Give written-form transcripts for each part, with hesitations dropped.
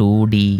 2D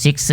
6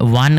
1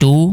2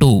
2.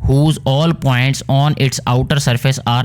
whose all points on its outer surface are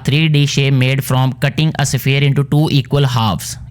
3D shape made from cutting a sphere into 2 equal halves.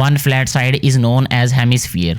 1 flat side is known as hemisphere.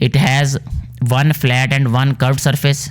It has 1 flat and 1 curved surface.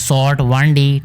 sort 1D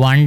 1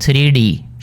3D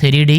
3D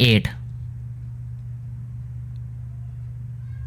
8.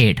8.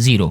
0.